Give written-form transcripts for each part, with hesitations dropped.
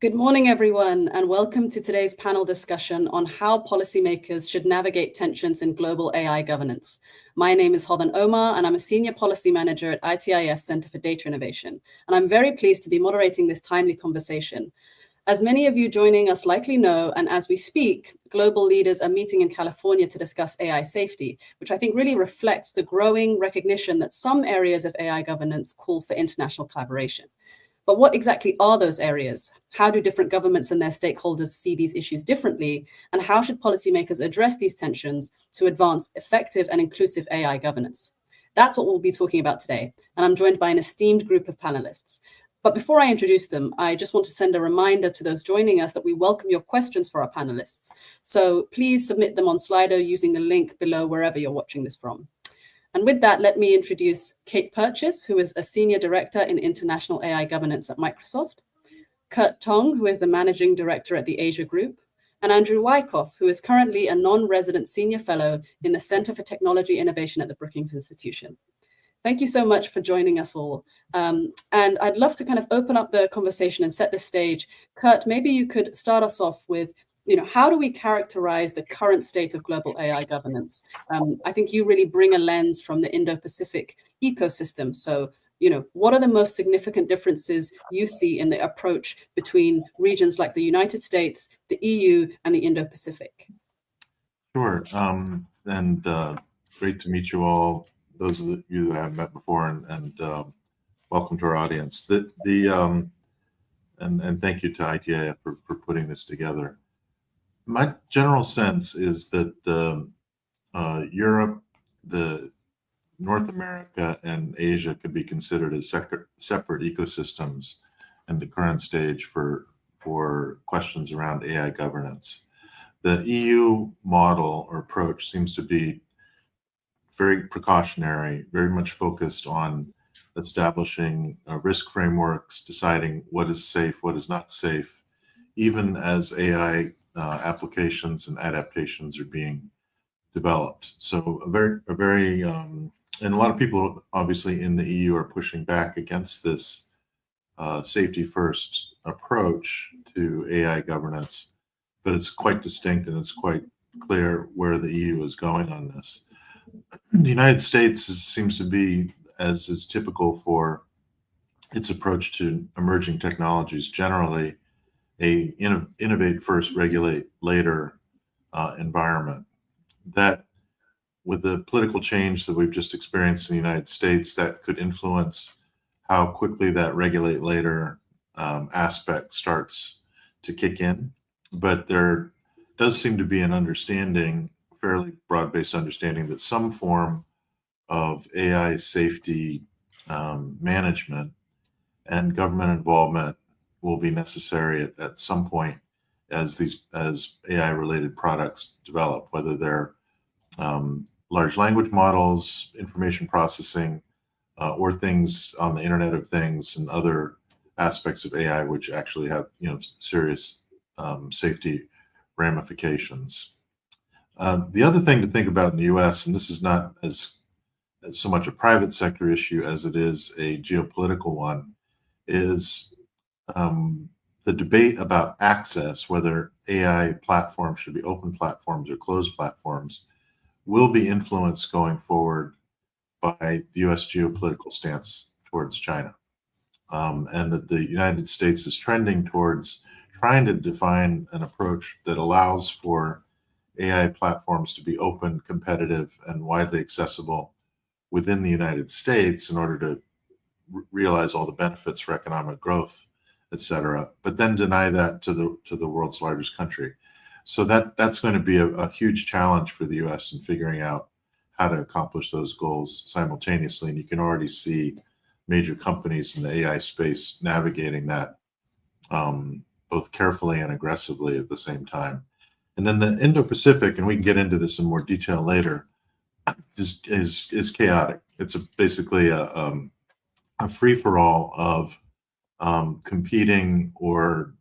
Good morning, everyone, and welcome to today's panel discussion on how policymakers should navigate tensions in global AI governance. My name is Hodan Omar, and I'm a Senior Policy Manager at ITIF Center for Data Innovation, and I'm very pleased to be moderating this timely conversation. As many of you joining us likely know, and as we speak, global leaders are meeting in California to discuss AI safety, which I think really reflects the growing recognition that some areas of AI governance call for international collaboration. But what exactly are those areas? How do different governments and their stakeholders see these issues differently? And how should policymakers address these tensions to advance effective and inclusive AI governance? That's what we'll be talking about today. And I'm joined by an esteemed group of panelists. But before I introduce them, I just want to send a reminder to those joining us that we welcome your questions for our panelists. So please submit them on Slido using the link below wherever you're watching this from. And with that, let me introduce Kate Purchase, who is a Senior Director in International AI Governance at Microsoft, Kurt Tong, who is the Managing Director at the Asia Group, and Andrew Wyckoff, who is currently a non-resident Senior Fellow in the Center for Technology Innovation at the Brookings Institution. Thank you so much for joining us all. And I'd love to kind of open up the conversation and set the stage. Kurt, maybe you could start us off with, how do we characterize the current state of global AI governance? I think you really bring a lens from the Indo-Pacific ecosystem. So, what are the most significant differences you see in the approach between regions like the United States, the EU, and the Indo-Pacific? Sure, and great to meet you all, those of you that I have met before, and welcome to our audience. And thank you to ITIF for putting this together. My general sense is that Europe, the North America, and Asia could be considered as separate ecosystems in the current stage for questions around AI governance. The EU model or approach seems to be very precautionary, very much focused on establishing risk frameworks, deciding what is safe, what is not safe, even as AI applications and adaptations are being developed. So and a lot of people obviously in the EU are pushing back against this safety first approach to AI governance, but it's quite distinct and it's quite clear where the EU is going on this. The United States seems to be, as is typical for its approach to emerging technologies generally, a innovate first, regulate later environment. That, with the political change that we've just experienced in the United States, that could influence how quickly that regulate later aspect starts to kick in. But there does seem to be an understanding, fairly broad-based understanding, that some form of AI safety management and government involvement will be necessary at some point as AI-related products develop, whether they're large language models, information processing, or things on the Internet of Things and other aspects of AI which actually have serious safety ramifications. The other thing to think about in the U.S., and this is not as so much a private sector issue as it is a geopolitical one, is the debate about access, whether AI platforms should be open platforms or closed platforms, will be influenced going forward by the U.S. geopolitical stance towards China. And that the United States is trending towards trying to define an approach that allows for AI platforms to be open, competitive, and widely accessible within the United States in order to realize all the benefits for economic growth, et cetera, but then deny that to the world's largest country. So that's going to be a huge challenge for the U.S. in figuring out how to accomplish those goals simultaneously. And you can already see major companies in the AI space navigating that both carefully and aggressively at the same time. And then the Indo-Pacific, and we can get into this in more detail later, is chaotic. It's basically a free-for-all of competing or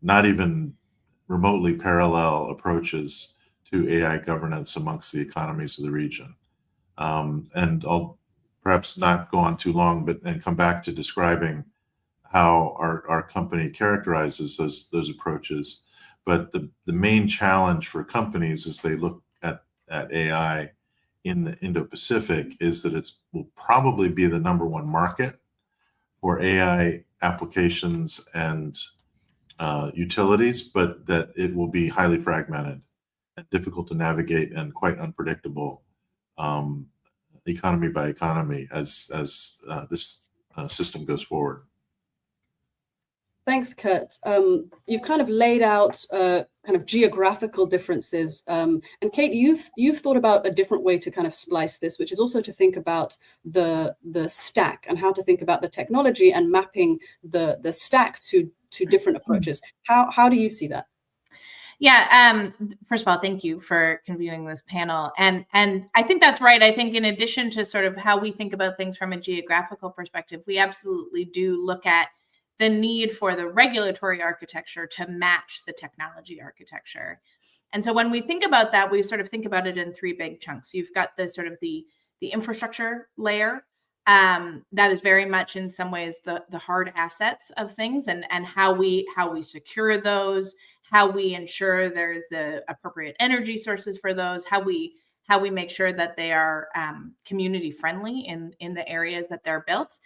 not even remotely parallel approaches to AI governance amongst the economies of the region. And I'll perhaps not go on too long, and come back to describing how our company characterizes those approaches. But the main challenge for companies as they look at AI in the Indo-Pacific is that it will probably be the #1 market for AI applications and utilities, but that it will be highly fragmented and difficult to navigate and quite unpredictable economy by economy as this system goes forward. Thanks, Kurt. You've kind of laid out kind of geographical differences. And Kate, you've thought about a different way to kind of splice this, which is also to think about the stack and how to think about the technology and mapping the stack to different approaches. How do you see that? Yeah, first of all, thank you for convening this panel. And I think that's right. I think in addition to sort of how we think about things from a geographical perspective, we absolutely do look at the need for the regulatory architecture to match the technology architecture. And so when we think about that, we sort of think about it in 3 big chunks. You've got the sort of the infrastructure layer, that is very much in some ways the hard assets of things, and how we secure those, how we ensure there's the appropriate energy sources for those, how we make sure that they are community friendly in the areas that they're built.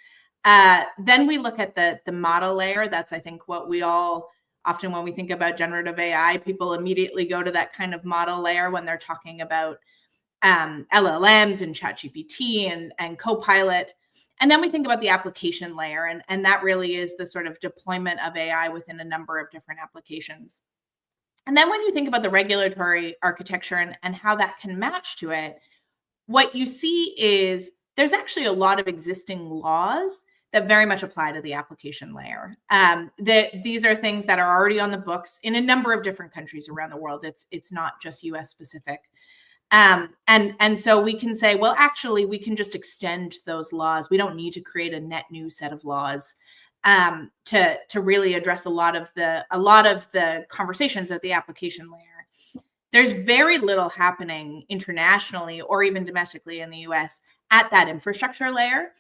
Then we look at the model layer. That's, I think, what we all often, when we think about generative AI, people immediately go to that kind of model layer when they're talking about LLMs and ChatGPT and Copilot. And then we think about the application layer, and that really is the sort of deployment of AI within a number of different applications. And then when you think about the regulatory architecture and how that can match to it, what you see is there's actually a lot of existing laws that very much apply to the application layer. These are things that are already on the books in a number of different countries around the world. It's not just US specific. And so we can say, well, actually, we can just extend those laws. We don't need to create a net new set of laws to really address a lot of the conversations at the application layer. There's very little happening internationally or even domestically in the US at that infrastructure layer.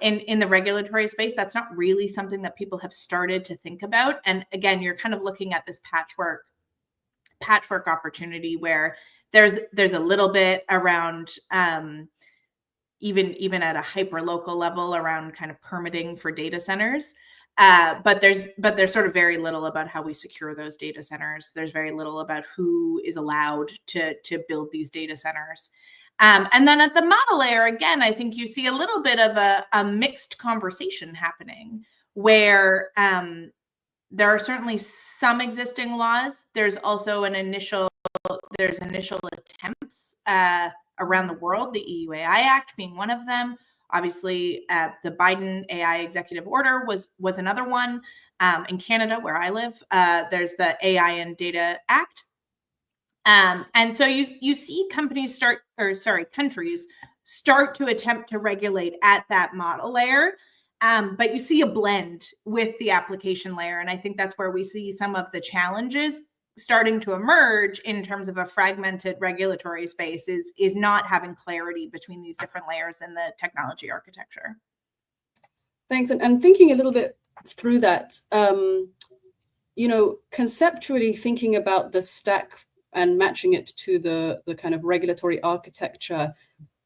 In the regulatory space, that's not really something that people have started to think about. And again, you're kind of looking at this patchwork opportunity where there's a little bit around even at a hyper local level around kind of permitting for data centers. But there's sort of very little about how we secure those data centers. There's very little about who is allowed to build these data centers. And then at the model layer, again, I think you see a little bit of a mixed conversation happening where there are certainly some existing laws. There's also initial attempts around the world, the EU AI Act being one of them. Obviously, the Biden AI executive order was another one. In Canada, where I live, there's the AI and Data Act. And so you see countries start to attempt to regulate at that model layer, but you see a blend with the application layer. And I think that's where we see some of the challenges starting to emerge in terms of a fragmented regulatory space is not having clarity between these different layers in the technology architecture. Thanks. And thinking a little bit through that, conceptually thinking about the stack and matching it to the kind of regulatory architecture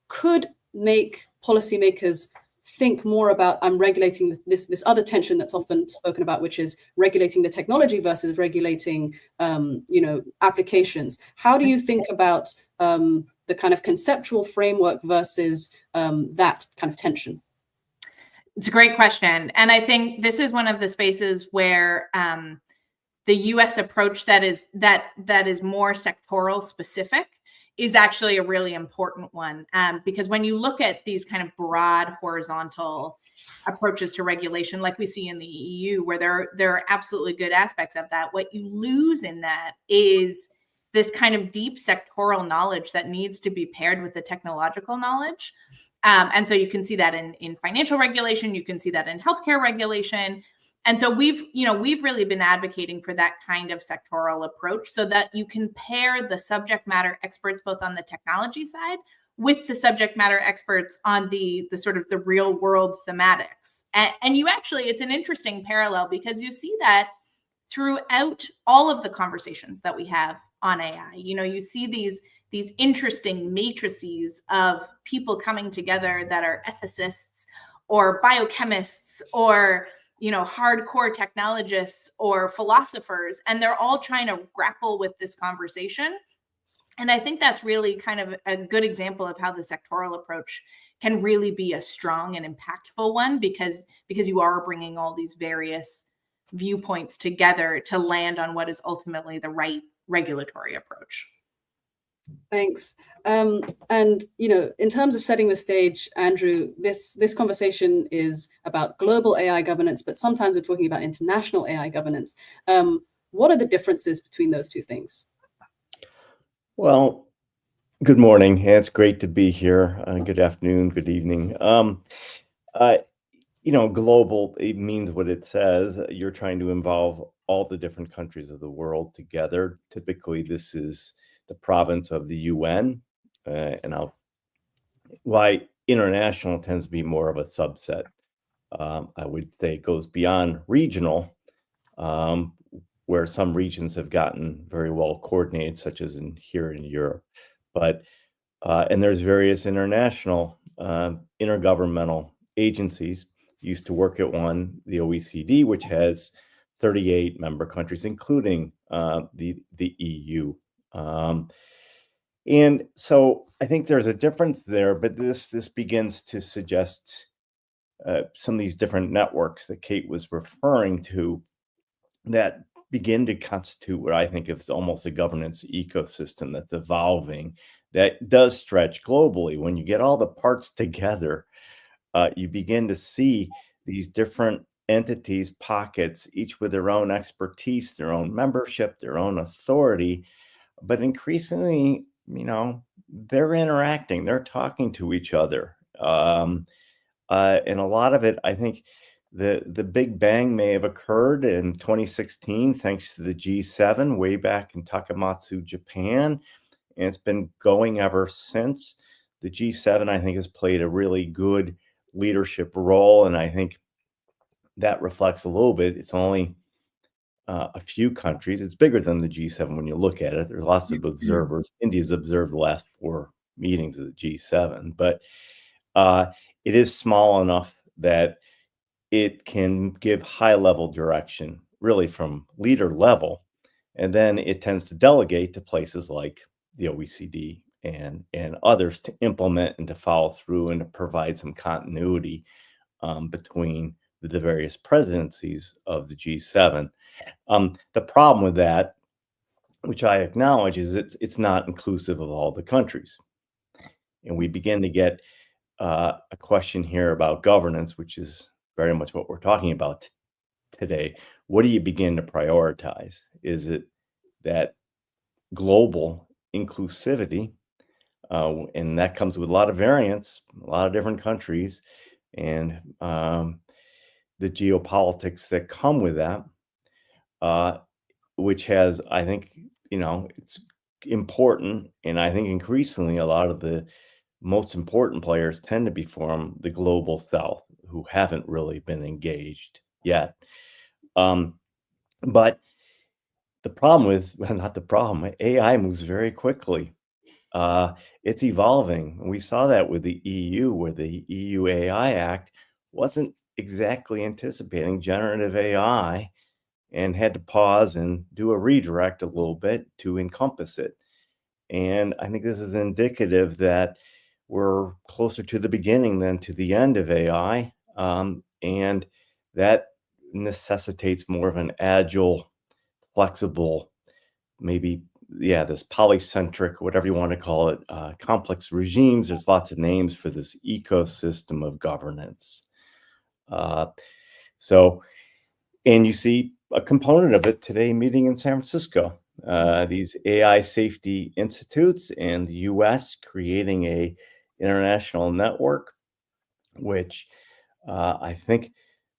could make policymakers think more about, I'm regulating this other tension that's often spoken about, which is regulating the technology versus regulating, applications. How do you think about the kind of conceptual framework versus that kind of tension? It's a great question. And I think this is one of the spaces where the US approach that is more sectoral specific is actually a really important one, because when you look at these kind of broad horizontal approaches to regulation, like we see in the EU, where there are absolutely good aspects of that, what you lose in that is this kind of deep sectoral knowledge that needs to be paired with the technological knowledge. And so you can see that in financial regulation, you can see that in healthcare regulation. And so we've really been advocating for that kind of sectoral approach so that you can pair the subject matter experts both on the technology side with the subject matter experts on the sort of the real world thematics. And you actually, it's an interesting parallel because you see that throughout all of the conversations that we have on AI. You see these interesting matrices of people coming together that are ethicists or biochemists or hardcore technologists or philosophers, and they're all trying to grapple with this conversation. And I think that's really kind of a good example of how the sectoral approach can really be a strong and impactful one, because you are bringing all these various viewpoints together to land on what is ultimately the right regulatory approach. Thanks. And in terms of setting the stage, Andrew, this conversation is about global AI governance, but sometimes we're talking about international AI governance. What are the differences between those two things? Well, good morning. It's great to be here. Good afternoon, good evening. Global, it means what it says. You're trying to involve all the different countries of the world together. Typically, this is the province of the UN, why international tends to be more of a subset. I would say it goes beyond regional, where some regions have gotten very well coordinated, such as here in Europe. But and there's various international intergovernmental agencies. Used to work at one, the OECD, which has 38 member countries, including the EU. And so I think there's a difference there, but this begins to suggest some of these different networks that Kate was referring to that begin to constitute what I think is almost a governance ecosystem that's evolving, that does stretch globally. When you get all the parts together, you begin to see these different entities, pockets, each with their own expertise, their own membership, their own authority. But increasingly, they're interacting, they're talking to each other. And a lot of it, I think, the Big Bang may have occurred in 2016, thanks to the G7 way back in Takamatsu, Japan. And it's been going ever since. The G7, I think, has played a really good leadership role. And I think that reflects a little bit. It's only a few countries. It's bigger than the G7 when you look at it. There's lots of observers. India's observed the last 4 meetings of the G7. But it is small enough that it can give high-level direction, really from leader level, and then it tends to delegate to places like the OECD and others to implement and to follow through and to provide some continuity between the various presidencies of the G7. The problem with that, which I acknowledge, is it's not inclusive of all the countries, and we begin to get a question here about governance, which is very much what we're talking about today. What do you begin to prioritize? Is it that global inclusivity, and that comes with a lot of variance, a lot of different countries, and the geopolitics that come with that, which has, I think, it's important, and I think increasingly a lot of the most important players tend to be from the global south, who haven't really been engaged yet. But the problem with, well, not the problem, AI moves very quickly. It's evolving. We saw that with the EU, where the EU AI Act wasn't exactly anticipating generative AI and had to pause and do a redirect a little bit to encompass it. And I think this is indicative that we're closer to the beginning than to the end of AI. And that necessitates more of an agile, flexible, maybe, this polycentric, whatever you want to call it, complex regimes. There's lots of names for this ecosystem of governance. And you see a component of it today meeting in San Francisco. These AI safety institutes and the US creating a international network, which I think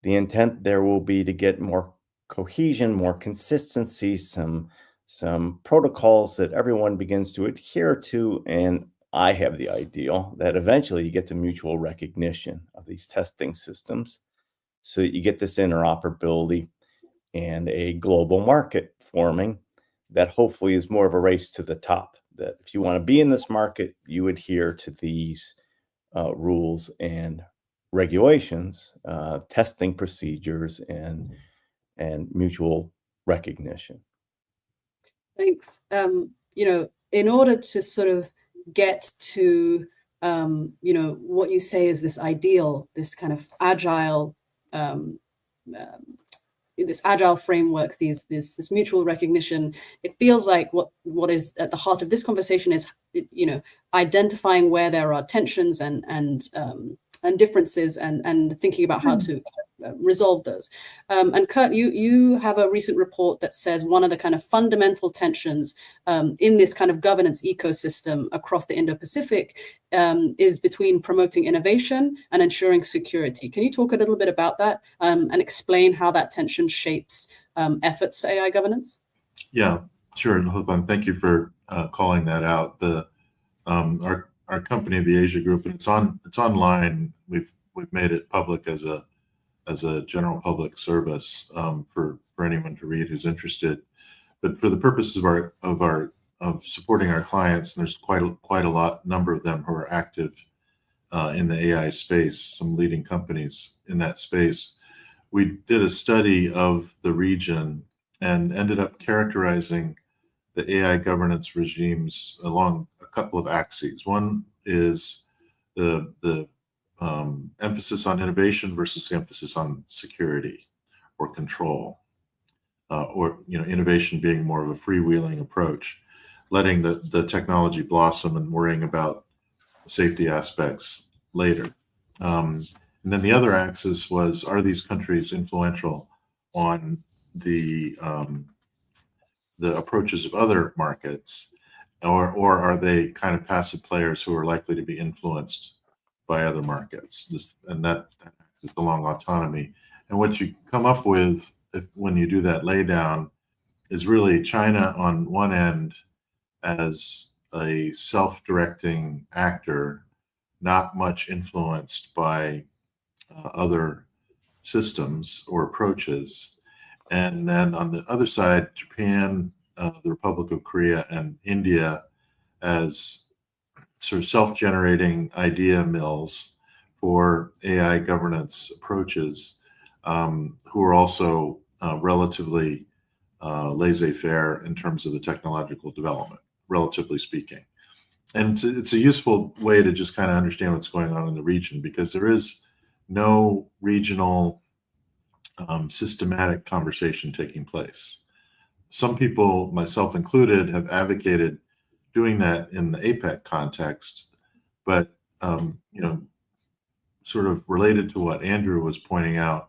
the intent there will be to get more cohesion, more consistency, some protocols that everyone begins to adhere to, and I have the ideal that eventually you get to mutual recognition of these testing systems so that you get this interoperability and a global market forming that hopefully is more of a race to the top. That if you want to be in this market, you adhere to these rules and regulations, testing procedures, and mutual recognition. Thanks. In order to sort of get to, what you say is this ideal, this kind of agile, this agile frameworks, this mutual recognition, it feels like what is at the heart of this conversation is, identifying where there are tensions and differences and thinking about how to resolve those. And Kurt, you have a recent report that says one of the kind of fundamental tensions in this kind of governance ecosystem across the Indo-Pacific is between promoting innovation and ensuring security. Can you talk a little bit about that and explain how that tension shapes efforts for AI governance? Yeah, sure. Hothan, thank you for calling that out. Our company, the Asia Group, and it's online. We've made it public as a general public service for anyone to read who's interested. But for the purposes of supporting our clients, and there's quite a number of them who are active in the AI space, some leading companies in that space. We did a study of the region and ended up characterizing the AI governance regimes along a couple of axes. One is the emphasis on innovation versus the emphasis on security or control, or innovation being more of a freewheeling approach, letting the technology blossom and worrying about safety aspects later. And then the other axis was, are these countries influential on the approaches of other markets, or are they kind of passive players who are likely to be influenced by other markets? And that is along autonomy. And what you come up with when you do that laydown is really China on one end as a self-directing actor, not much influenced by other systems or approaches. And then on the other side, Japan, the Republic of Korea, and India as sort of self-generating idea mills for AI governance approaches, who are also relatively laissez-faire in terms of the technological development, relatively speaking. And it's a useful way to just kind of understand what's going on in the region, because there is no regional systematic conversation taking place. Some people, myself included, have advocated doing that in the APEC context, but sort of related to what Andrew was pointing out,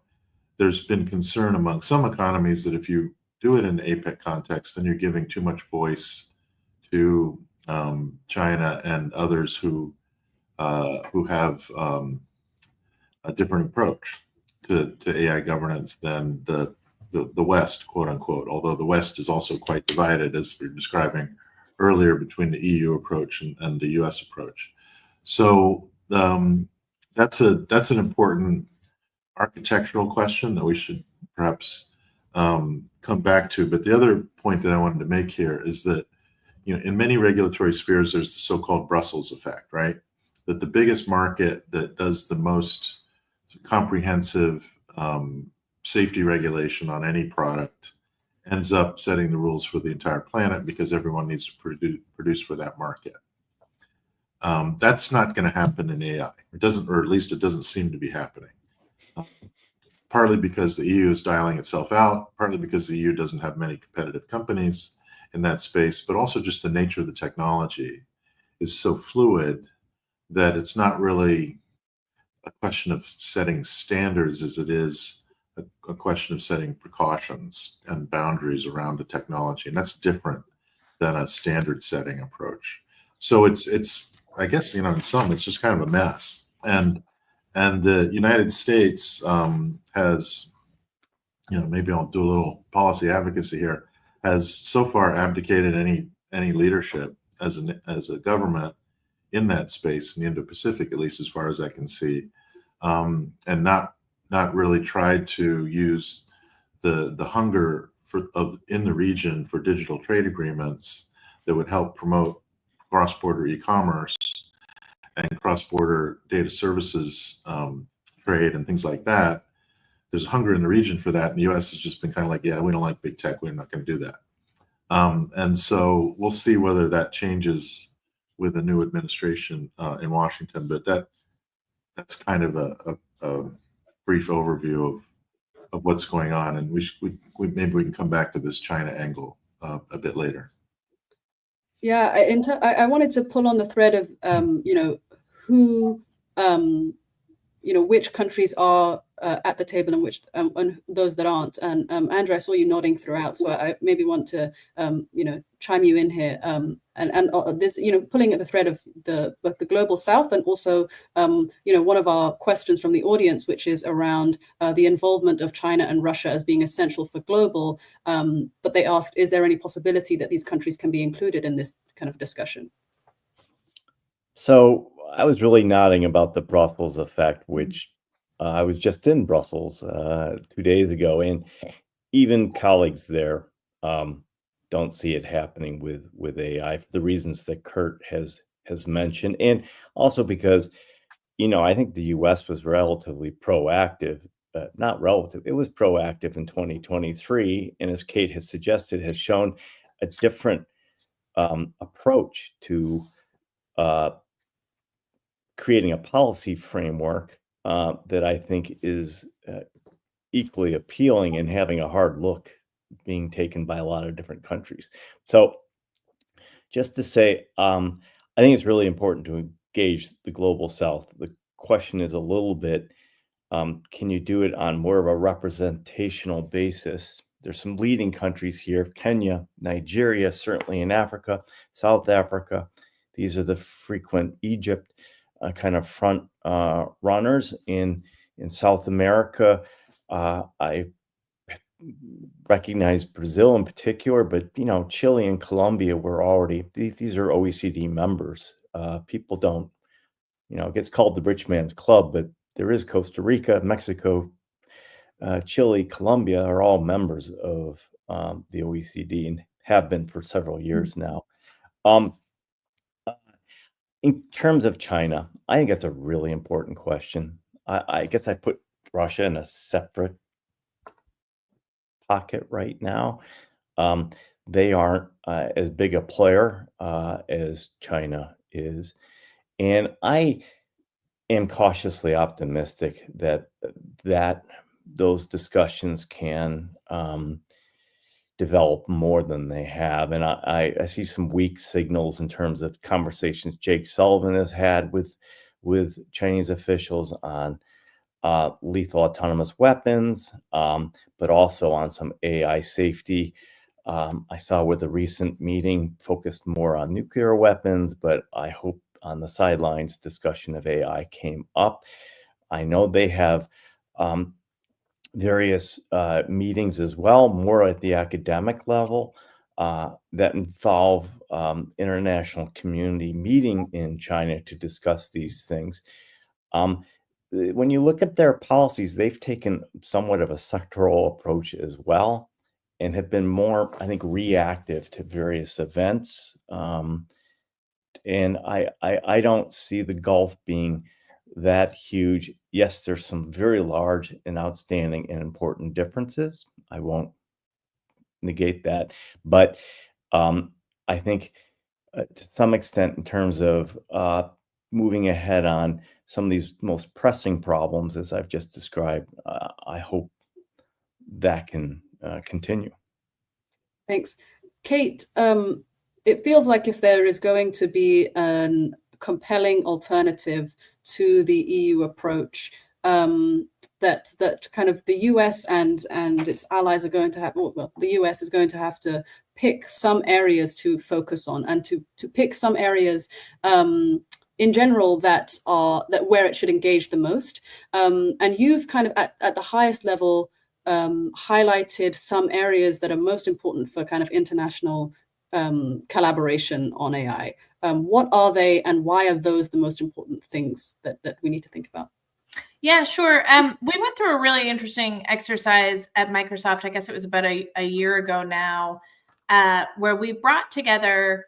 there's been concern among some economies that if you do it in the APEC context, then you're giving too much voice to China and others who have a different approach to AI governance than the West, quote unquote, although the West is also quite divided, as we were describing earlier, between the EU approach and the US approach. So that's an important architectural question that we should perhaps come back to. But the other point that I wanted to make here is that, in many regulatory spheres, there's the so-called Brussels effect, right? That the biggest market that does the most comprehensive safety regulation on any product ends up setting the rules for the entire planet, because everyone needs to produce for that market. That's not going to happen in AI. It doesn't, or at least it doesn't seem to be happening. Partly because the EU is dialing itself out, partly because the EU doesn't have many competitive companies in that space, but also just the nature of the technology is so fluid that it's not really a question of setting standards as it is a question of setting precautions and boundaries around the technology. And that's different than a standard setting approach. So it's I guess, in sum, it's just kind of a mess. And the United States has, maybe I'll do a little policy advocacy here, has so far abdicated any leadership as a government in that space, in the Indo-Pacific, at least as far as I can see, and not really tried to use the hunger in the region for digital trade agreements that would help promote cross-border e-commerce and cross-border data services trade and things like that. There's hunger in the region for that, and the U.S. has just been kind of like, yeah, we don't like big tech, we're not going to do that. And so we'll see whether that changes with the new administration in Washington. But that's kind of a brief overview of what's going on, and maybe we can come back to this China angle a bit later. Yeah, I wanted to pull on the thread of who which countries are at the table and which and those that aren't. And Andrew, I saw you nodding throughout, so I maybe want to chime you in here. And this pulling at the thread of both the global South and also one of our questions from the audience, which is around the involvement of China and Russia as being essential for global. But they asked, is there any possibility that these countries can be included in this kind of discussion? So I was really nodding about the Brussels effect, which I was just in Brussels 2 days ago, and even colleagues there don't see it happening with AI for the reasons that Kurt has mentioned, and also because I think the U.S. was relatively proactive. It was proactive in 2023, and as Kate has suggested, has shown a different approach to creating a policy framework that I think is equally appealing and having a hard look being taken by a lot of different countries. So just to say, I think it's really important to engage the global South. The question is a little bit, can you do it on more of a representational basis? There's some leading countries here, Kenya, Nigeria, certainly in Africa, South Africa. These are the frequent Egypt kind of front runners in South America. I recognize Brazil in particular, but Chile and Colombia were already, these are OECD members. People don't, it gets called the rich man's club, but there is Costa Rica, Mexico, Chile, Colombia are all members of the OECD and have been for several years now. In terms of China, I think that's a really important question. I guess I put Russia in a separate pocket right now. They aren't as big a player as China is. And I am cautiously optimistic that those discussions can develop more than they have. And I see some weak signals in terms of conversations Jake Sullivan has had with Chinese officials on lethal autonomous weapons, but also on some AI safety. I saw with a recent meeting focused more on nuclear weapons, but I hope on the sidelines discussion of AI came up. I know they have various meetings as well, more at the academic level, that involve international community meeting in China to discuss these things. When you look at their policies, they've taken somewhat of a sectoral approach as well and have been more, I think, reactive to various events. And I don't see the gulf being that huge. Yes, there's some very large and outstanding and important differences. I won't negate that. But I think to some extent, in terms of moving ahead on some of these most pressing problems, as I've just described, I hope that can continue. Thanks. Kate, it feels like if there is going to be a compelling alternative to the EU approach, that kind of the US and its allies are going to have, well, the US is going to have to pick some areas to focus on and to pick some areas in general that where it should engage the most. And you've kind of at the highest level highlighted some areas that are most important for kind of international collaboration on AI. What are they, and why are those the most important things that we need to think about? Yeah, sure. We went through a really interesting exercise at Microsoft, I guess it was about a year ago now, where we brought together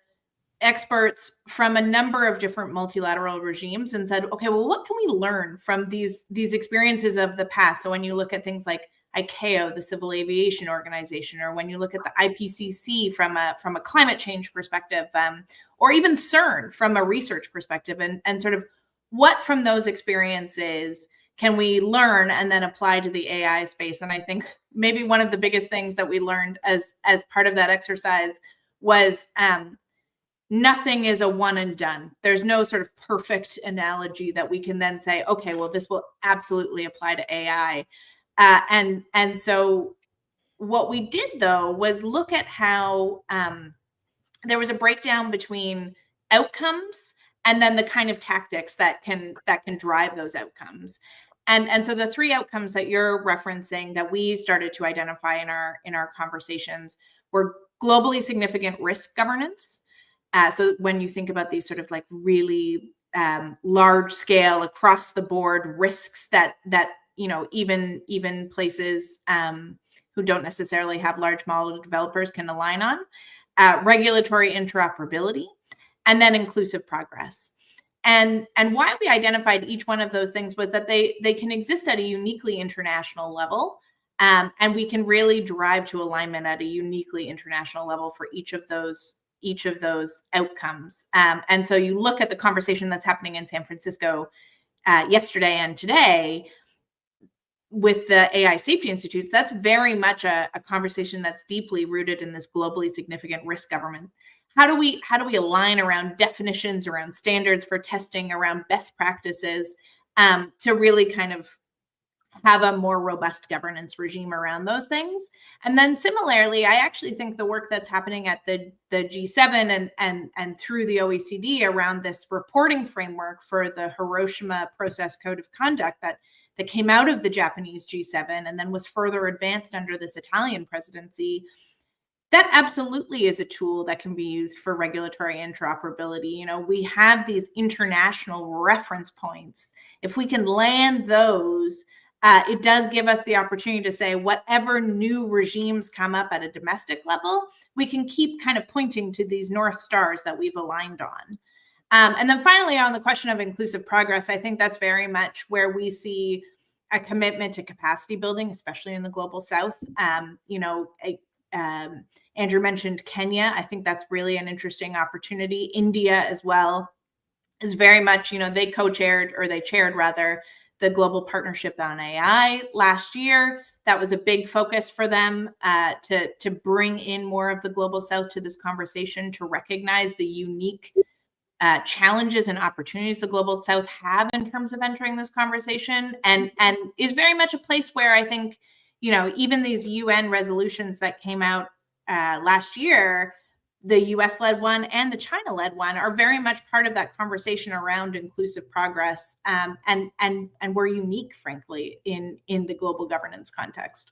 experts from a number of different multilateral regimes and said, okay, well, what can we learn from these experiences of the past? So when you look at things like ICAO, the Civil Aviation Organization, or when you look at the IPCC from a climate change perspective, or even CERN from a research perspective, and sort of what from those experiences can we learn and then apply to the AI space? And I think maybe one of the biggest things that we learned as part of that exercise was nothing is a one and done. There's no sort of perfect analogy that we can then say, okay, well, this will absolutely apply to AI. And so what we did, though, was look at how there was a breakdown between outcomes and then the kind of tactics that can drive those outcomes. And so the three outcomes that you're referencing that we started to identify in our conversations were globally significant risk governance. So when you think about these sort of like really large scale across the board risks that even places who don't necessarily have large model developers can align on, regulatory interoperability, and then inclusive progress. And why we identified each one of those things was that they can exist at a uniquely international level, and we can really drive to alignment at a uniquely international level for each of those outcomes. And so you look at the conversation that's happening in San Francisco yesterday and today with the AI Safety Institutes. That's very much a conversation that's deeply rooted in this globally significant risk governance. How do we align around definitions, around standards for testing, around best practices, to really kind of have a more robust governance regime around those things? And then similarly, I actually think the work that's happening at the G7 and through the OECD around this reporting framework for the Hiroshima Process Code of Conduct that came out of the Japanese G7 and then was further advanced under this Italian presidency, that absolutely is a tool that can be used for regulatory interoperability. You know, we have these international reference points. If we can land those, it does give us the opportunity to say whatever new regimes come up at a domestic level, we can keep kind of pointing to these North Stars that we've aligned on. And then finally, on the question of inclusive progress, I think that's very much where we see a commitment to capacity building, especially in the global South. Andrew mentioned Kenya. I think that's really an interesting opportunity. India as well is very much, they co-chaired, or they chaired rather, the Global Partnership on AI last year. That was a big focus for them to bring in more of the global South to this conversation, to recognize the unique challenges and opportunities the global South have in terms of entering this conversation, and is very much a place where I think, even these UN resolutions that came out last year, the US-led one and the China-led one, are very much part of that conversation around inclusive progress, and we're unique, frankly, in the global governance context.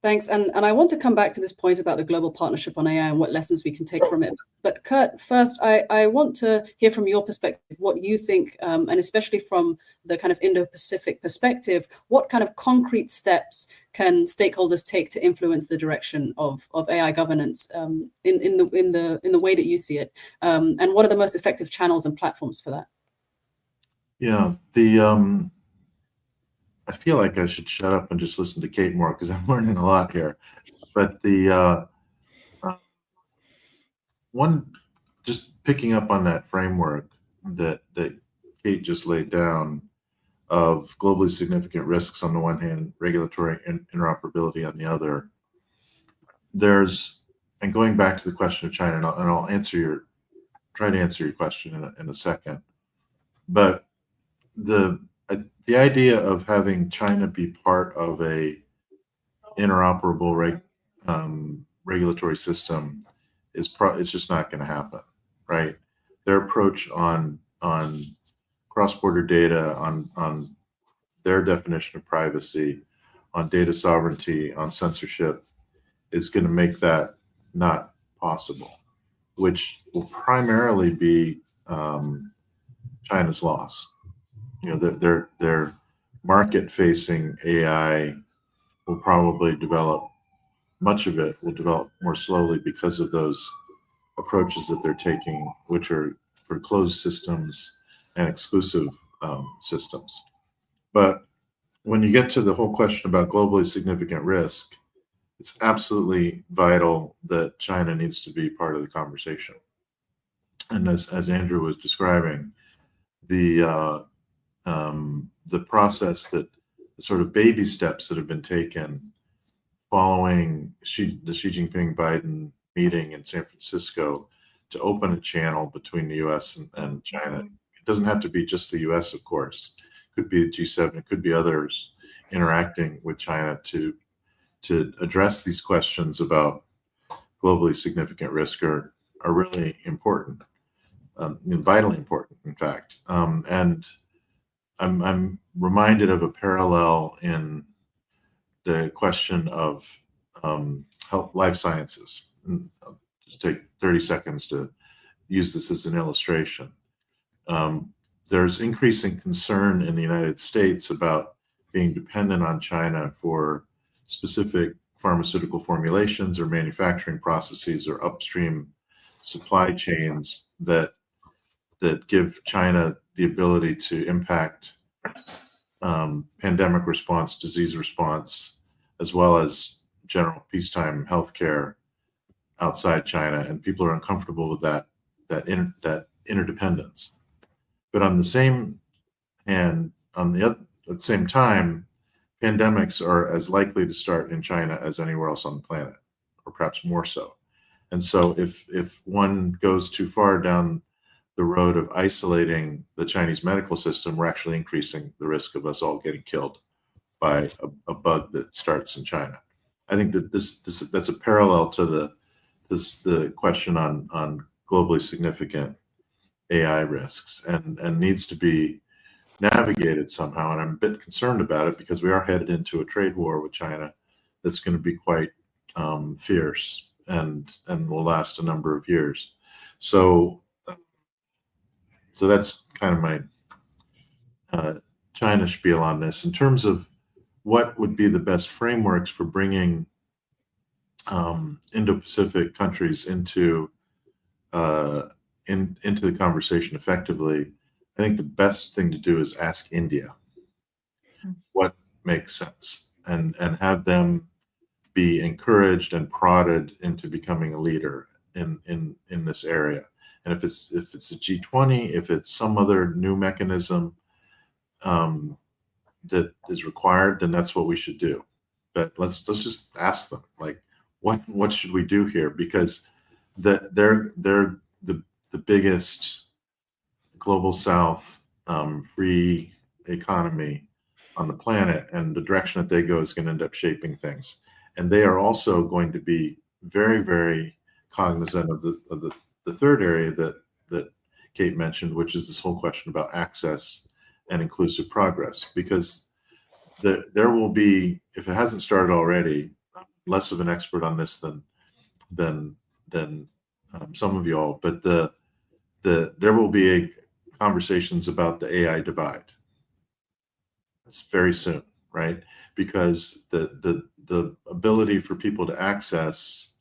Thanks. And I want to come back to this point about the global partnership on AI and what lessons we can take from it. But Kurt, first, I want to hear from your perspective what you think, and especially from the kind of Indo-Pacific perspective, what kind of concrete steps can stakeholders take to influence the direction of AI governance in the way that you see it? And what are the most effective channels and platforms for that? Yeah, I feel like I should shut up and just listen to Kate more because I'm learning a lot here. But the one, just picking up on that framework that Kate just laid down of globally significant risks on the one hand, regulatory interoperability on the other. And going back to the question of China, and I'll try to answer your question in a second. But the idea of having China be part of a interoperable regulatory system it's just not going to happen, right? Their approach on cross-border data, on their definition of privacy, on data sovereignty, on censorship, is going to make that not possible. which will primarily be China's loss. Their market-facing AI will probably develop, much of it will develop more slowly because of those approaches that they're taking, which are for closed systems and exclusive systems. But when you get to the whole question about globally significant risk, it's absolutely vital that China needs to be part of the conversation. And as Andrew was describing, the process, that the sort of baby steps that have been taken following the Xi Jinping-Biden meeting in San Francisco to open a channel between the U.S. and China. It doesn't have to be just the U.S., of course. It could be the G7. It could be others interacting with China to address these questions about globally significant risk are really important, and vitally important, in fact. And I'm reminded of a parallel in the question of health, life sciences. And I'll just take 30 seconds to use this as an illustration. There's increasing concern in the United States about being dependent on China for specific pharmaceutical formulations or manufacturing processes or upstream supply chains that give China the ability to impact pandemic response, disease response, as well as general peacetime healthcare outside China, and people are uncomfortable with that interdependence. But on the same hand, at the same time, pandemics are as likely to start in China as anywhere else on the planet, or perhaps more so. And so if one goes too far down the road of isolating the Chinese medical system, we're actually increasing the risk of us all getting killed by a bug that starts in China. I think that that's a parallel to the question on globally significant AI risks, and needs to be navigated somehow. And I'm a bit concerned about it because we are headed into a trade war with China that's going to be quite fierce and will last a number of years. So that's kind of my China spiel on this. In terms of what would be the best frameworks for bringing Indo-Pacific countries into the conversation effectively, I think the best thing to do is ask India what makes sense, and have them be encouraged and prodded into becoming a leader in this area. And if it's a G20, if it's some other new mechanism that is required, then that's what we should do. But let's just ask them, like, what should we do here? Because they're the biggest global South free economy on the planet, and the direction that they go is going to end up shaping things. And they are also going to be very, very cognizant of the third area that Kate mentioned, which is this whole question about access and inclusive progress. Because there will be, if it hasn't started already, I'm less of an expert on this than some of you all, but there will be conversations about the AI divide. It's very soon, right? Because the ability for people to access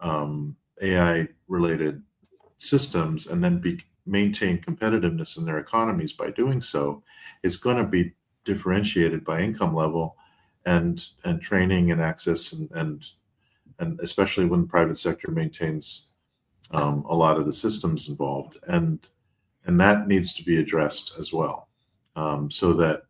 AI related systems and then maintain competitiveness in their economies by doing so is going to be differentiated by income level and training and access, and especially when the private sector maintains a lot of the systems involved, and that needs to be addressed as well, so that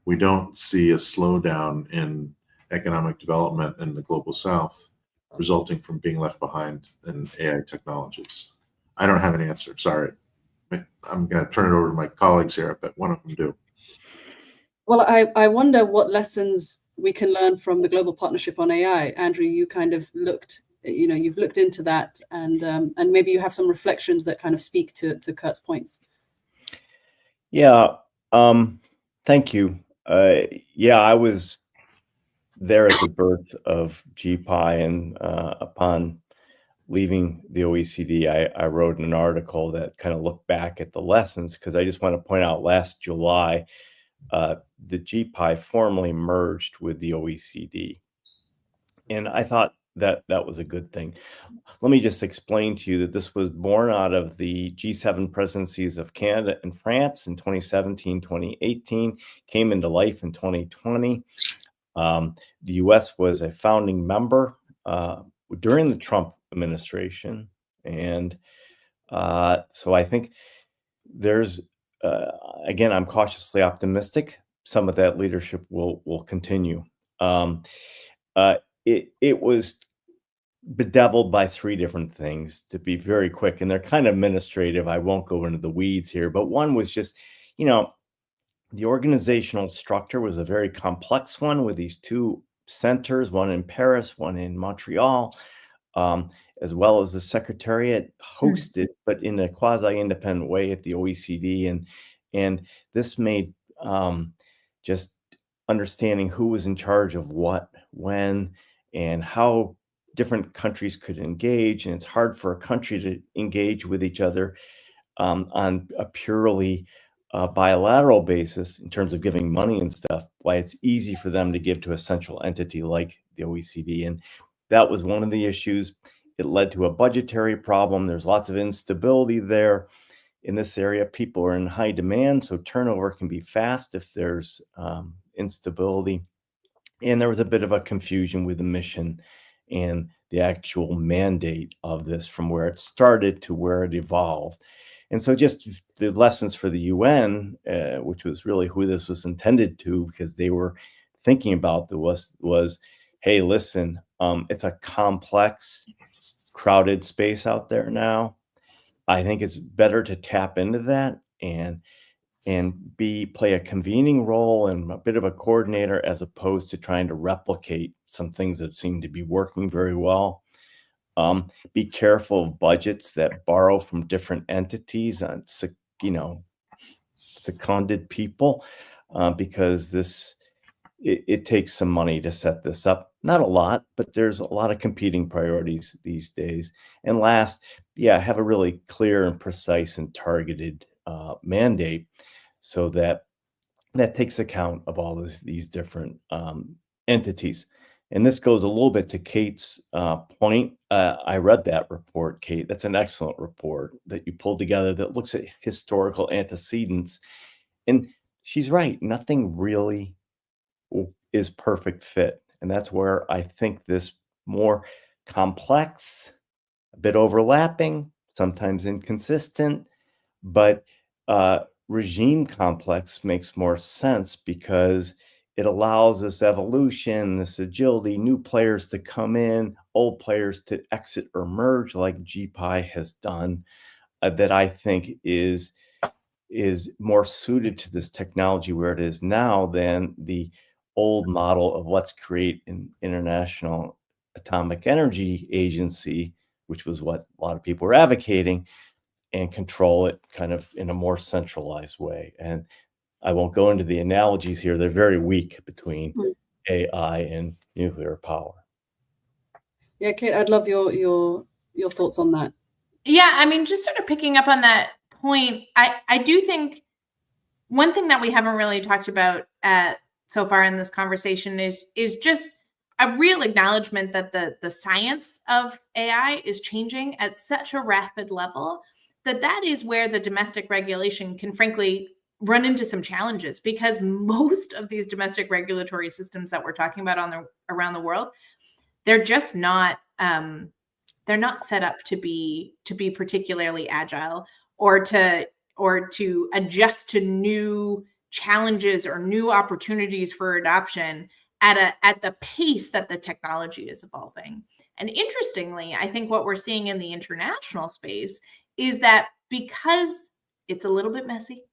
we don't see a slowdown in economic development in the global South resulting from being left behind in AI technologies. I don't have an answer, sorry. I'm going to turn it over to my colleagues here, but one of them do. Well, I wonder what lessons we can learn from the Global Partnership on AI. Andrew, you kind of you've looked into that, and maybe you have some reflections that kind of speak to Kurt's points. Yeah, thank you. Yeah, I was there at the birth of GPI, and upon leaving the OECD, I wrote an article that kind of looked back at the lessons, because I just want to point out last July, the GPI formally merged with the OECD. And I thought that that was a good thing. Let me just explain to you that this was born out of the G7 presidencies of Canada and France in 2017, 2018, came into life in 2020. The US was a founding member during the Trump administration. And so I think there's, again, I'm cautiously optimistic. Some of that leadership will continue. It was bedeviled by three different things, to be very quick, and they're kind of administrative. I won't go into the weeds here, but one was just, the organizational structure was a very complex one with these two centers, one in Paris, one in Montreal, as well as the secretariat hosted, but in a quasi-independent way at the OECD. And this made just understanding who was in charge of what, when, and how different countries could engage. And it's hard for a country to engage with each other on a purely bilateral basis in terms of giving money and stuff, why it's easy for them to give to a central entity like the OECD. And that was one of the issues. It led to a budgetary problem. There's lots of instability there in this area. People are in high demand, so turnover can be fast if there's instability. And there was a bit of a confusion with the mission and the actual mandate of this, from where it started to where it evolved. And so just the lessons for the UN, which was really who this was intended to, because they were thinking about was, hey, listen, it's a complex, crowded space out there now. I think it's better to tap into that and play a convening role and a bit of a coordinator, as opposed to trying to replicate some things that seem to be working very well. Be careful of budgets that borrow from different entities on, seconded people, because it takes some money to set this up. Not a lot, but there's a lot of competing priorities these days. And last, have a really clear and precise and targeted mandate, so that takes account of all these different entities. And this goes a little bit to Kate's point. I read that report, Kate. That's an excellent report that you pulled together that looks at historical antecedents. And she's right. Nothing really is perfect fit. And that's where I think this more complex, a bit overlapping, sometimes inconsistent, but regime complex makes more sense, because it allows this evolution, this agility, new players to come in, old players to exit or merge, like GPI has done, that I think is more suited to this technology where it is now than the old model of let's create an International Atomic Energy Agency, which was what a lot of people were advocating, and control it kind of in a more centralized way. And I won't go into the analogies here. They're very weak between AI and nuclear power. Yeah, Kate, I'd love your thoughts on that. Yeah, I mean, just sort of picking up on that point, I do think one thing that we haven't really talked about so far in this conversation is just a real acknowledgement that the science of AI is changing at such a rapid level that is where the domestic regulation can frankly run into some challenges, because most of these domestic regulatory systems that we're talking about around the world, they're just not they're not set up to be particularly agile or to adjust to new challenges or new opportunities for adoption at the pace that the technology is evolving. And interestingly, I think what we're seeing in the international space is that because it's a little bit messy,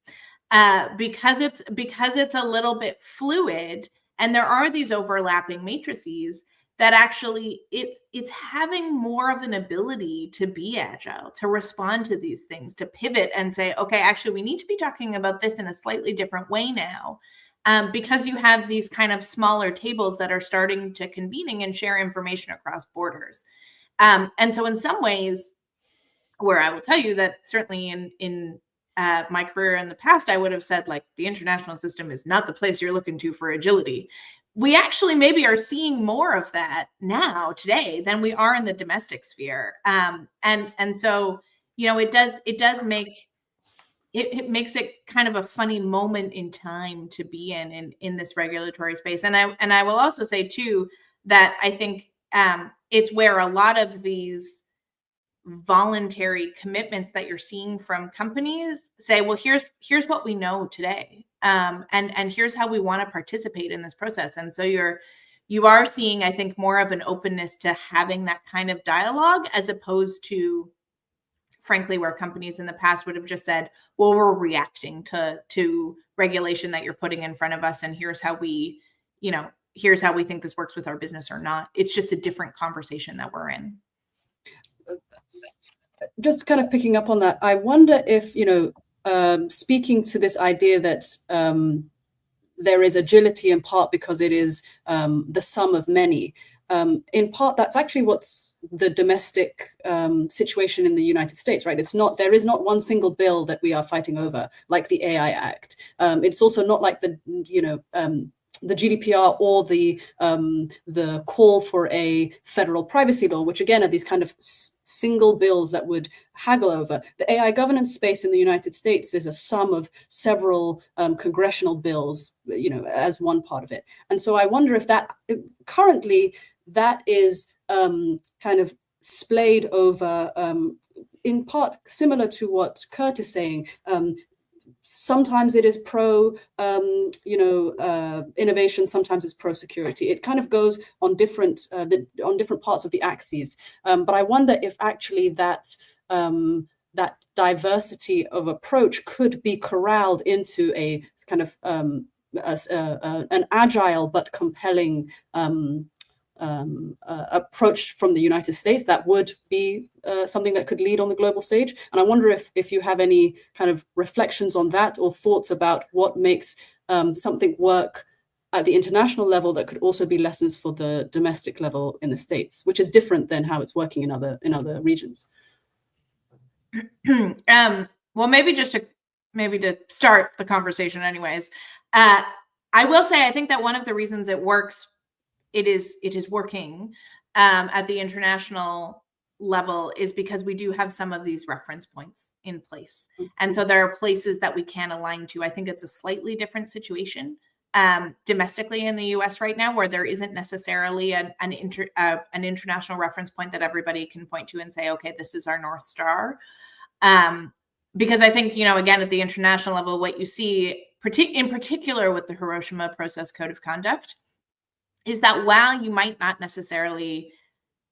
because it's a little bit fluid, and there are these overlapping matrices, that actually it's having more of an ability to be agile, to respond to these things, to pivot and say, okay, actually, we need to be talking about this in a slightly different way now, because you have these kind of smaller tables that are starting to convening and share information across borders. And so in some ways, where I will tell you that certainly in my career in the past, I would have said, like, the international system is not the place you're looking to for agility. We actually maybe are seeing more of that now today than we are in the domestic sphere. And so, it makes it kind of a funny moment in time to be in this regulatory space. And I will also say too that I think it's where a lot of these voluntary commitments that you're seeing from companies say, well, here's what we know today, and here's how we want to participate in this process. And so you are seeing, I think, more of an openness to having that kind of dialogue, as opposed to, frankly, where companies in the past would have just said, well, we're reacting to regulation that you're putting in front of us, and here's how we think this works with our business or not. It's just a different conversation that we're in. Just kind of picking up on that, I wonder if, speaking to this idea that there is agility in part because it is the sum of many. In part, that's actually what's the domestic situation in the United States, right? There is not one single bill that we are fighting over, like the AI Act. It's also not like the GDPR or the call for a federal privacy law, which again are these kind of single bills that would haggle over. The AI governance space in the United States is a sum of several congressional bills, as one part of it. And so I wonder if currently that is kind of splayed over, in part similar to what Kurt is saying. Sometimes it is pro, innovation. Sometimes it's pro security. It kind of goes on different parts of the axes. But I wonder if actually that diversity of approach could be corralled into a kind of an agile but compelling approach from the United States that would be something that could lead on the global stage. And I wonder if you have any kind of reflections on that, or thoughts about what makes something work at the international level that could also be lessons for the domestic level in the States, which is different than how it's working in other regions. Well, maybe to start the conversation anyways, I will say, I think that one of the reasons it works, it is working at the international level, is because we do have some of these reference points in place. And so there are places that we can align to. I think it's a slightly different situation domestically in the US right now, where there isn't necessarily an international reference point that everybody can point to and say, okay, this is our North Star. Because I think, again, at the international level, what you see, in particular with the Hiroshima Process Code of Conduct, is that while you might not necessarily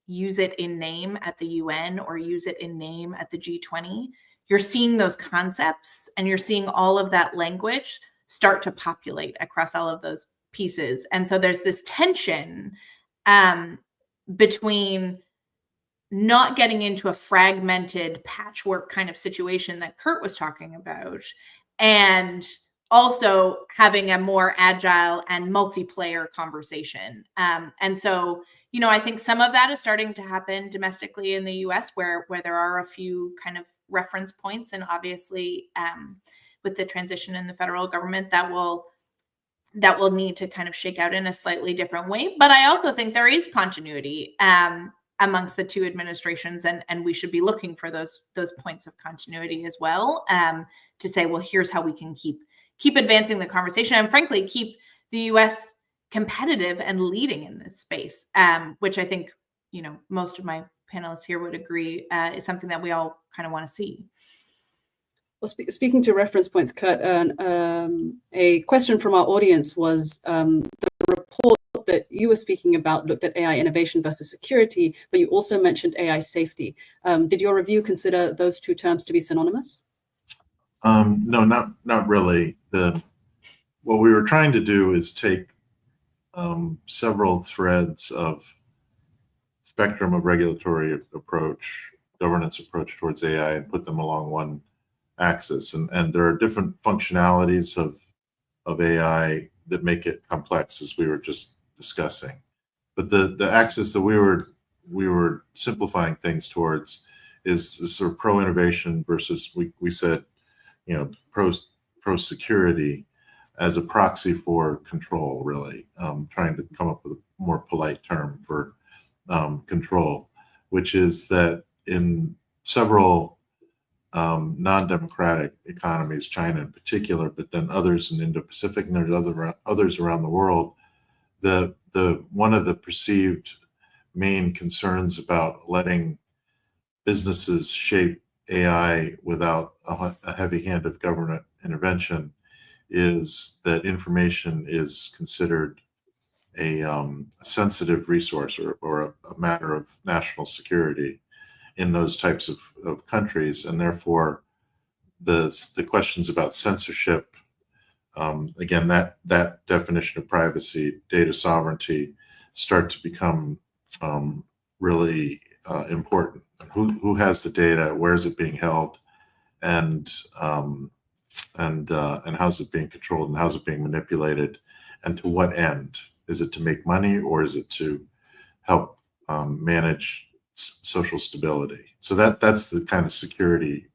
use it in name at the UN or use it in name at the G20, you're seeing those concepts and you're seeing all of that language start to populate across all of those pieces. And so there's this tension between not getting into a fragmented patchwork kind of situation that Kurt was talking about, and also having a more agile and multiplayer conversation. And so, I think some of that is starting to happen domestically in the US, where there are a few kind of reference points. And obviously, with the transition in the federal government, that will need to kind of shake out in a slightly different way. But I also think there is continuity amongst the two administrations, and we should be looking for those points of continuity as well, to say, well, here's how we can keep advancing the conversation, and frankly, keep the US competitive and leading in this space, which I think, most of my panelists here would agree is something that we all kind of want to see. Well, speaking to reference points, Kurt, a question from our audience was the report that you were speaking about looked at AI innovation versus security, but you also mentioned AI safety. Did your review consider those two terms to be synonymous? No, not really. What we were trying to do is take several threads of spectrum of regulatory approach, governance approach towards AI, and put them along one axis. And there are different functionalities of AI that make it complex, as we were just discussing. But the axis that we were we were simplifying things towards is this sort of pro-innovation versus we said, you know, pro security as a proxy for control, really, trying to come up with a more polite term for control, which is that in several non-democratic economies, China in particular, but then others in Indo-Pacific, and there's others around the world, the one of the perceived main concerns about letting businesses shape AI without a heavy hand of government intervention is that information is considered a sensitive resource or a matter of national security in those types of countries, and therefore the questions about censorship, again, that definition of privacy, data sovereignty, start to become really important. Who has the data? Where is it being held? And how's it being controlled? And how's it being manipulated? And to what end? Is it to make money, or is it to help manage social stability? So that's the kind of security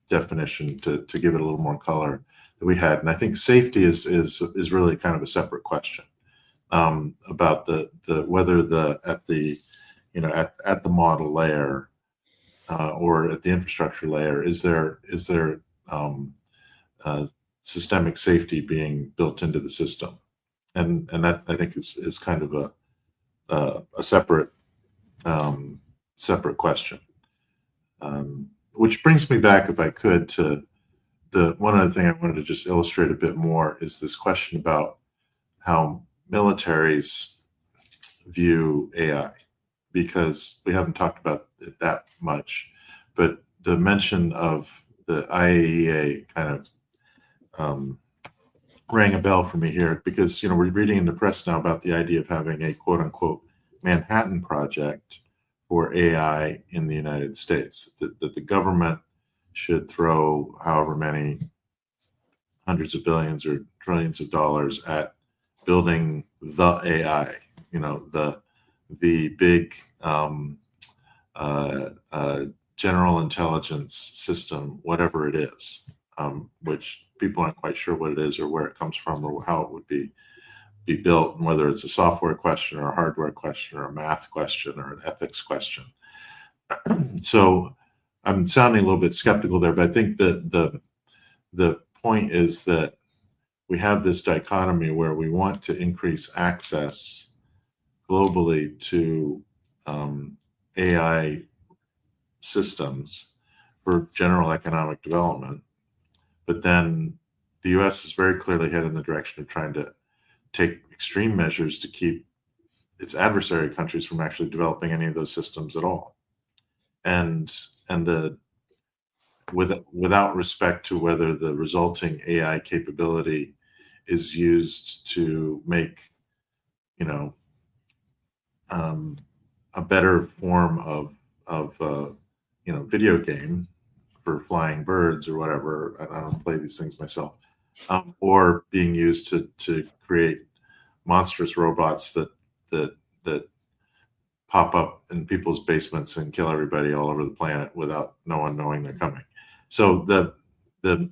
definition to give it a little more color that we had. And I think safety is really kind of a separate question about the whether at the model layer or at the infrastructure layer is there systemic safety being built into the system, and that I think is kind of a separate question. Which brings me back, if I could, to the one other thing I wanted to just illustrate a bit more is this question about how militaries view AI, because we haven't talked about it that much, but the mention of the IAEA kind of rang a bell for me here, because we're reading in the press now about the idea of having a quote unquote Manhattan Project for AI in the United States, that the government should throw however many hundreds of billions or trillions of dollars at building the AI, the big general intelligence system, whatever it is, which people aren't quite sure what it is or where it comes from or how it would be built, and whether it's a software question or a hardware question or a math question or an ethics question. So I'm sounding a little bit skeptical there, but I think that the point is that we have this dichotomy where we want to increase access globally to AI systems for general economic development, but then the US is very clearly headed in the direction of trying to take extreme measures to keep its adversary countries from actually developing any of those systems at all, and without respect to whether the resulting AI capability is used to make a better form of video game for flying birds or whatever. I don't play these things myself, or being used to create monstrous robots that pop up in people's basements and kill everybody all over the planet without no one knowing they're coming. So the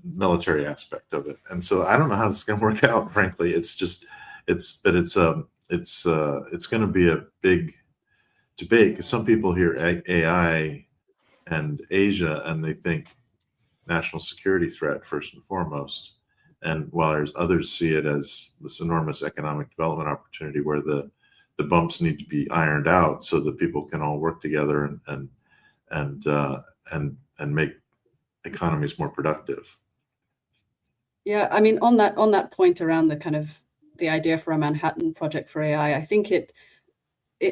military aspect of it, and so I don't know how this is going to work out. Frankly, it's going to be a big debate, because some people hear AI and Asia and they think national security threat first and foremost, and while there's others see it as this enormous economic development opportunity where the bumps need to be ironed out so that people can all work together and make economies more productive. Yeah, I mean, on that point around the idea for a Manhattan Project for AI, I think it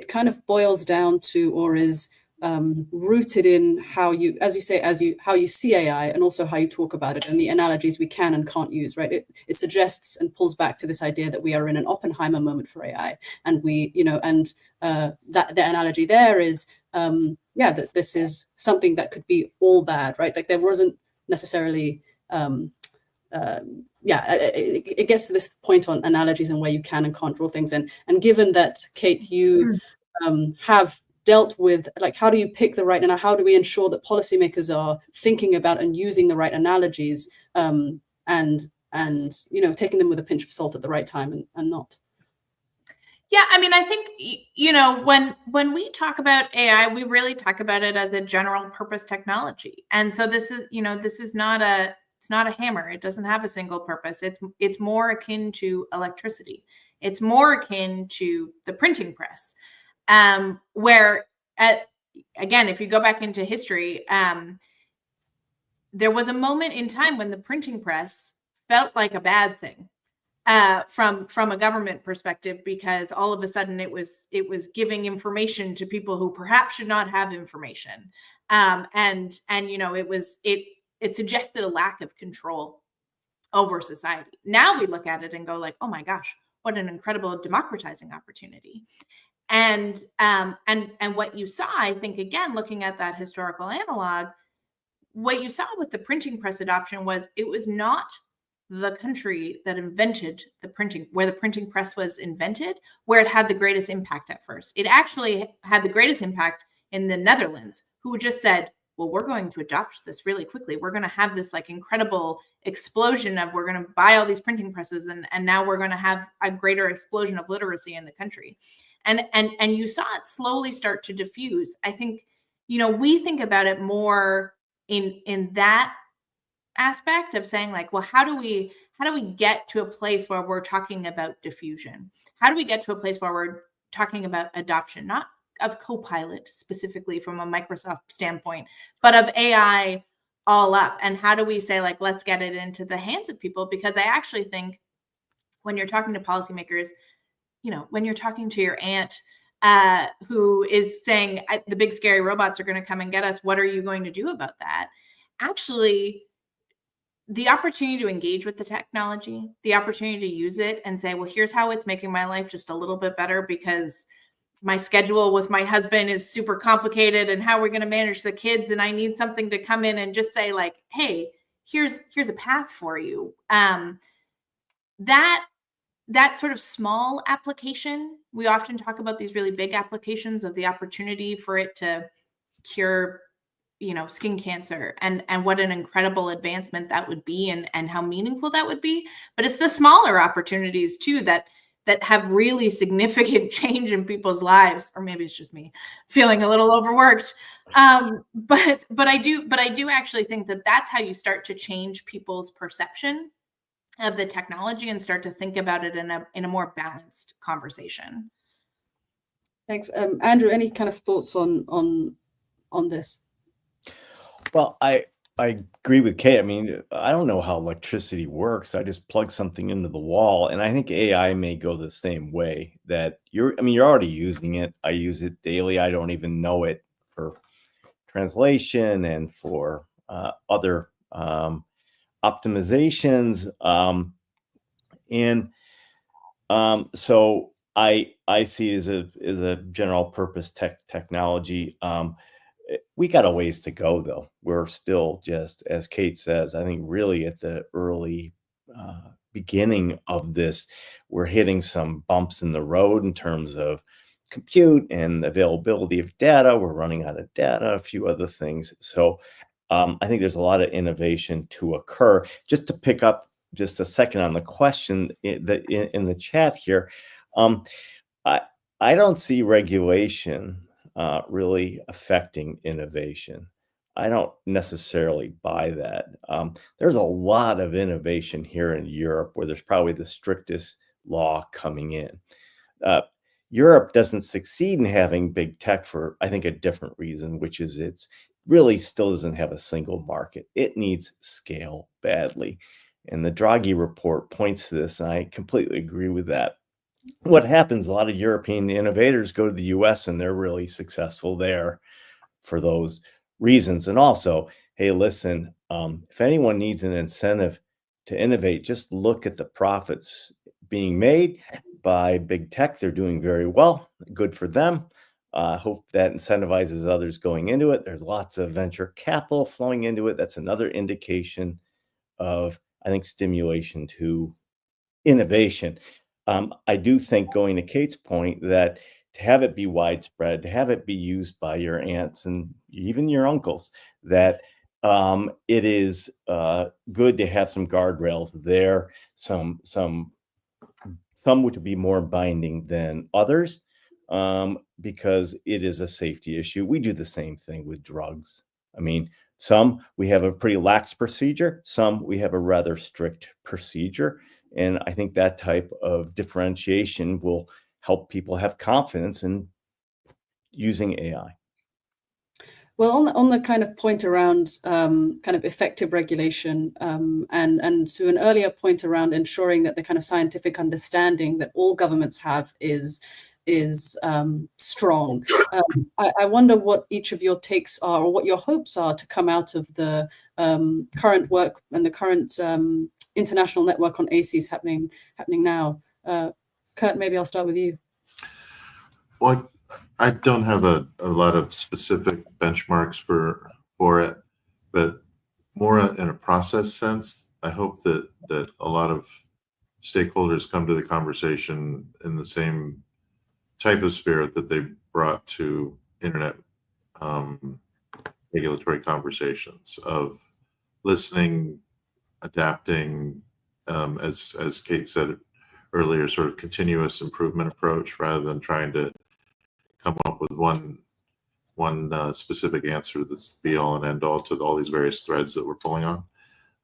kind of boils down to, or is rooted in how you see AI, and also how you talk about it and the analogies we can and can't use, right? It suggests and pulls back to this idea that we are in an Oppenheimer moment for AI, and that the analogy there is that this is something that could be all bad, right? Like there wasn't necessarily it gets to this point on analogies and where you can and can't draw things in. And given that, Kate, you have dealt with, like, how do you pick the right, and how do we ensure that policymakers are thinking about and using the right analogies, and you know, taking them with a pinch of salt at the right time and not? Yeah, I mean, I think, you know, when we talk about AI, we really talk about it as a general purpose technology. And so this is, you know, this is not a, it's not a hammer. It doesn't have a single purpose. It's more akin to electricity. It's more akin to the printing press, where again, if you go back into history, there was a moment in time when the printing press felt like a bad thing, from a government perspective, because all of a sudden it was giving information to people who perhaps should not have information, and you know, it suggested a lack of control over society. Now we look at it and go like, oh my gosh, what an incredible democratizing opportunity. And what you saw, I think, again, looking at that historical analog, what you saw with the printing press adoption was it was not the country that invented the printing, where the printing press was invented, where it had the greatest impact at first. It actually had the greatest impact in the Netherlands, who just said, well, we're going to adopt this really quickly. We're going to have this like incredible explosion of, we're going to buy all these printing presses, and now we're going to have a greater explosion of literacy in the country. And you saw it slowly start to diffuse. I think, you know, we think about it more in that aspect of saying like, well, how do we get to a place where we're talking about diffusion? How do we get to a place where we're talking about adoption, not of Copilot specifically from a Microsoft standpoint, but of AI all up? And how do we say like, let's get it into the hands of people? Because I actually think when you're talking to policymakers, you know, when you're talking to your aunt, who is saying the big scary robots are going to come and get us, what are you going to do about that? Actually, the opportunity to engage with the technology, the opportunity to use it and say, well, here's how it's making my life just a little bit better because my schedule with my husband is super complicated, and how we're going to manage the kids, and I need something to come in and just say like, hey, here's a path for you. That sort of small application, we often talk about these really big applications of the opportunity for it to cure, you know, skin cancer, and what an incredible advancement that would be, and how meaningful that would be. But it's the smaller opportunities too that have really significant change in people's lives. Or maybe it's just me feeling a little overworked. But I do actually think that that's how you start to change people's perception of the technology and start to think about it in a more balanced conversation. Thanks. Andrew, any kind of thoughts on this? Well, I agree with Kate. I mean, I don't know how electricity works. I just plug something into the wall, and I think AI may go the same way. That you're already using it. I use it daily. I don't even know it for translation and for other optimizations. So I see it as a general purpose technology. We got a ways to go, though. We're still just, as Kate says, I think really at the early beginning of this. We're hitting some bumps in the road in terms of compute and availability of data. We're running out of data, a few other things. So I think there's a lot of innovation to occur. Just to pick up just a second on the question in the chat here, I don't see regulation really affecting innovation. I don't necessarily buy that. There's a lot of innovation here in Europe where there's probably the strictest law coming in. Europe doesn't succeed in having big tech for, I think, a different reason, which is it's really still doesn't have a single market. It needs scale badly. And the Draghi report points to this, and I completely agree with that. What happens, a lot of European innovators go to the US and they're really successful there for those reasons. And also, hey, listen, if anyone needs an incentive to innovate, just look at the profits being made by big tech. They're doing very well. Good for them. I hope that incentivizes others going into it. There's lots of venture capital flowing into it. That's another indication of, I think, stimulation to innovation. I do think, going to Kate's point, that to have it be widespread, to have it be used by your aunts and even your uncles, that it is good to have some guardrails there, some would be more binding than others, because it is a safety issue. We do the same thing with drugs. I mean, some we have a pretty lax procedure, some we have a rather strict procedure. And I think that type of differentiation will help people have confidence in using AI. Well, on the kind of point around kind of effective regulation, and to an earlier point around ensuring that the kind of scientific understanding that all governments have is strong. I wonder what each of your takes are, or what your hopes are to come out of the current work and the current international network on ACEs happening now. Kurt, maybe I'll start with you. Well, I don't have a lot of specific benchmarks for it, but more in a process sense, I hope that a lot of stakeholders come to the conversation in the same type of spirit that they brought to internet regulatory conversations, of listening, adapting, as Kate said earlier, sort of continuous improvement approach, rather than trying to come up with one specific answer that's the be all and end all to all these various threads that we're pulling on,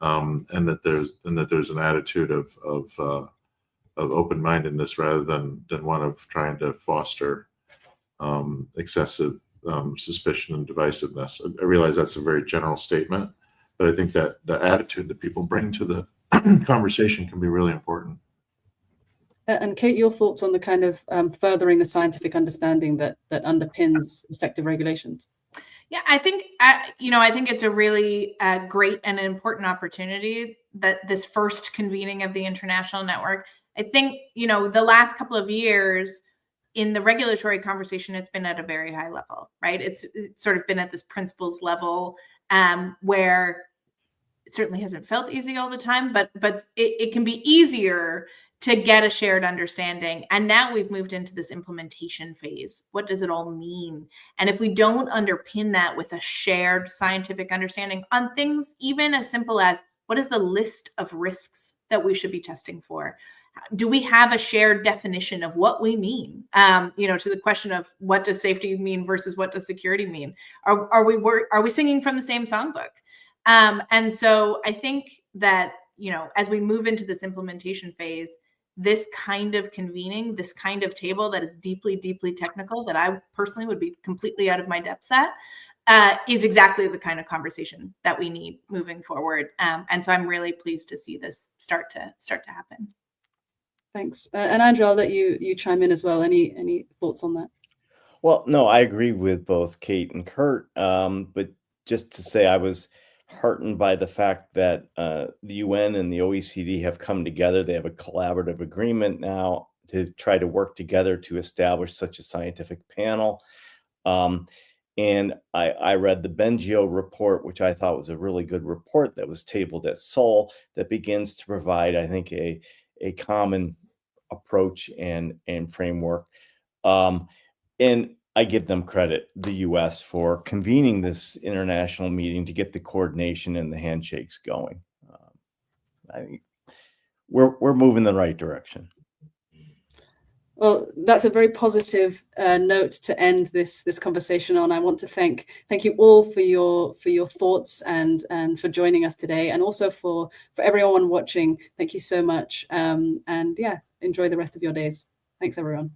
and that there's an attitude of open-mindedness rather than one of trying to foster excessive suspicion and divisiveness. I realize that's a very general statement, but I think that the attitude that people bring to the conversation can be really important. And Kate, your thoughts on the kind of furthering the scientific understanding that underpins effective regulations? Yeah, I think I think it's a really great and important opportunity that this first convening of the international network. I think the last couple of years in the regulatory conversation, it's been at a very high level, right? It's sort of been at this principles level, where it certainly hasn't felt easy all the time, but it can be easier to get a shared understanding. And now we've moved into this implementation phase. What does it all mean? And if we don't underpin that with a shared scientific understanding on things even as simple as, what is the list of risks that we should be testing for? Do we have a shared definition of what we mean? To the question of what does safety mean versus what does security mean? Are we singing from the same songbook? And so I think that, as we move into this implementation phase, this kind of convening, this kind of table that is deeply, deeply technical, that I personally would be completely out of my depth at, is exactly the kind of conversation that we need moving forward. And so I'm really pleased to see this start to happen. Thanks. And Andrew, I'll let you chime in as well. Any thoughts on that? Well, no, I agree with both Kate and Kurt. But just to say, I was heartened by the fact that the UN and the OECD have come together. They have a collaborative agreement now to try to work together to establish such a scientific panel. And I read the Bengio report, which I thought was a really good report that was tabled at Seoul, that begins to provide, I think, a common approach and framework. And I give them credit, the US, for convening this international meeting to get the coordination and the handshakes going. I think we're moving in the right direction. Well, that's a very positive note to end this conversation on. I want to thank you all for your thoughts and for joining us today, and also for everyone watching. Thank you so much. And yeah, enjoy the rest of your days. Thanks, everyone.